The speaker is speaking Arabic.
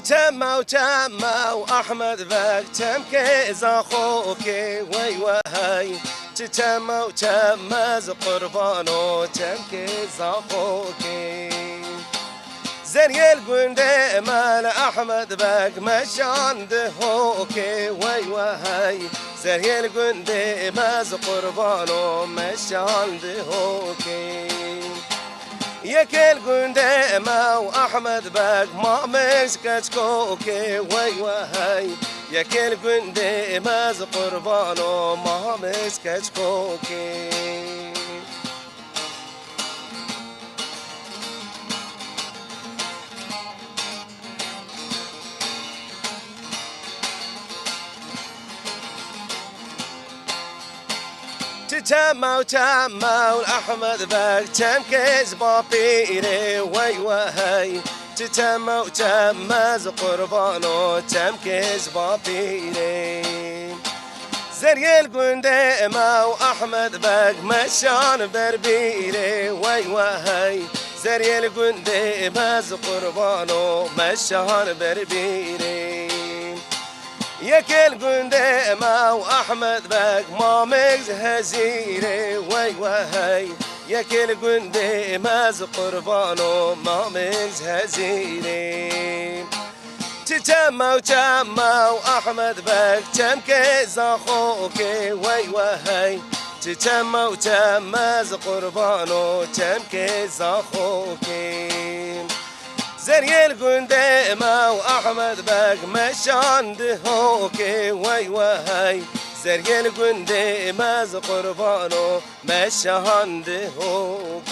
تتموا أحمد بك تمكيز أخوك وي وهي تتموا تمز قربانو تمكيز أخوك زري القندي مال أحمد بك مشان دهوك وي وهي زري القندي مز قربانو مشان دهوك يا كل قندي ما وأحمد بك ما مسكت كوكي وي وهي يا كل قندي ما قربانو ما مسكت كوكي تتموا أحمد بك تمكيز بابيري وي وهي تتموا تمز قربانو تمكيز بابيري زري القندي ما أحمد بك مشان بربيري وي وهي زري القندي مز قربانو مشان بربيري يا كل قندي ما وأحمد بك ما مجز هزيري وي وهي يا كل قندي ماز قربانو ما مجز هزيري تتموا أحمد بك تمكيز أخوك وي وهي تتموا تمز قربانو تمكيز أخوك زري القندي ما وأحمد بك مشان دهوك وي وهي زري القندي ماز قربانو مشان دهوك.